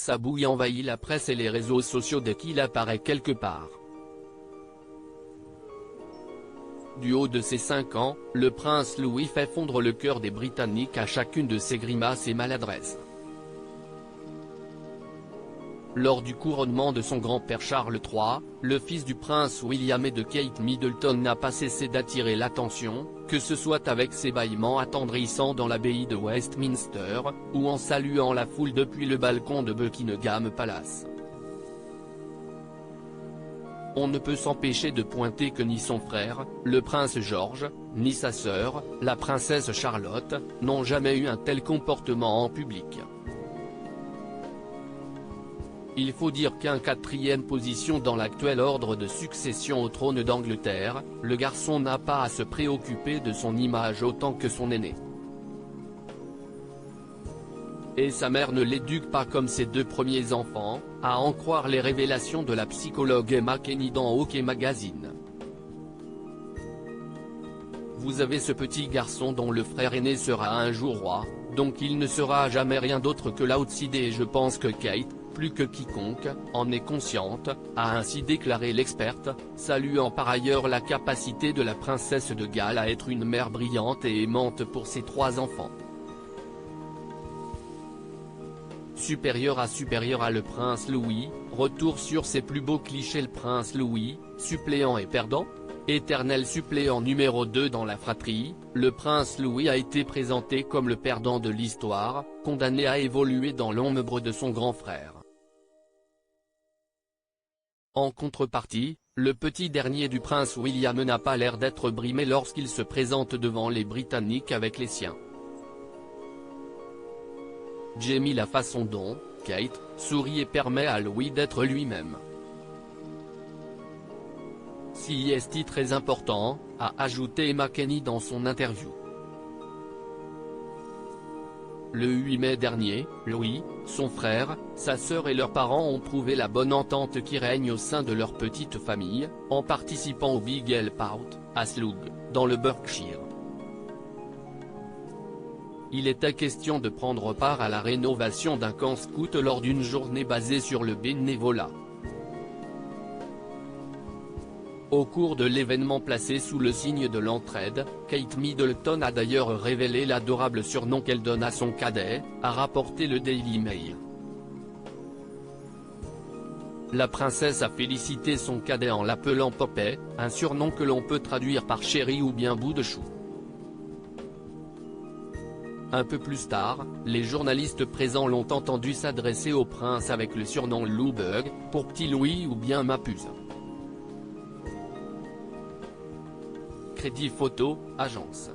Sa bouille envahit la presse et les réseaux sociaux dès qu'il apparaît quelque part. Du haut de ses 5 ans, le prince Louis fait fondre le cœur des Britanniques à chacune de ses grimaces et maladresses. Lors du couronnement de son grand-père Charles III, le fils du prince William et de Kate Middleton n'a pas cessé d'attirer l'attention, que ce soit avec ses bâillements attendrissants dans l'abbaye de Westminster, ou en saluant la foule depuis le balcon de Buckingham Palace. On ne peut s'empêcher de pointer que ni son frère, le prince George, ni sa sœur, la princesse Charlotte, n'ont jamais eu un tel comportement en public. Il faut dire qu'en 4e position dans l'actuel ordre de succession au trône d'Angleterre, le garçon n'a pas à se préoccuper de son image autant que son aîné. Et sa mère ne l'éduque pas comme ses 2 premiers enfants, à en croire les révélations de la psychologue Emma Kenny dans OK Magazine. Vous avez ce petit garçon dont le frère aîné sera un jour roi, donc il ne sera jamais rien d'autre que l'outsider et je pense que Kate, plus que quiconque, en est consciente, a ainsi déclaré l'experte, saluant par ailleurs la capacité de la princesse de Galles à être une mère brillante et aimante pour ses 3 enfants. Supérieur à le prince Louis, retour sur ses plus beaux clichés. Le prince Louis, suppléant et perdant ? Éternel suppléant numéro 2 dans la fratrie, le prince Louis a été présenté comme le perdant de l'histoire, condamné à évoluer dans l'ombre de son grand frère. En contrepartie, le petit dernier du prince William n'a pas l'air d'être brimé lorsqu'il se présente devant les Britanniques avec les siens. J'aime la façon dont, Kate, sourit et permet à Louis d'être lui-même. Si est très important, a ajouté Emma Kenny dans son interview. Le 8 mai dernier, Louis, son frère, sa sœur et leurs parents ont prouvé la bonne entente qui règne au sein de leur petite famille, en participant au Big Help Out, à Slough, dans le Berkshire. Il était question de prendre part à la rénovation d'un camp scout lors d'une journée basée sur le bénévolat. Au cours de l'événement placé sous le signe de l'entraide, Kate Middleton a d'ailleurs révélé l'adorable surnom qu'elle donne à son cadet, a rapporté le Daily Mail. La princesse a félicité son cadet en l'appelant Popeye, un surnom que l'on peut traduire par chéri ou bien bout de chou. Un peu plus tard, les journalistes présents l'ont entendu s'adresser au prince avec le surnom Lou Bug, pour Petit Louis ou bien Mapuse. Crédit photo, agence.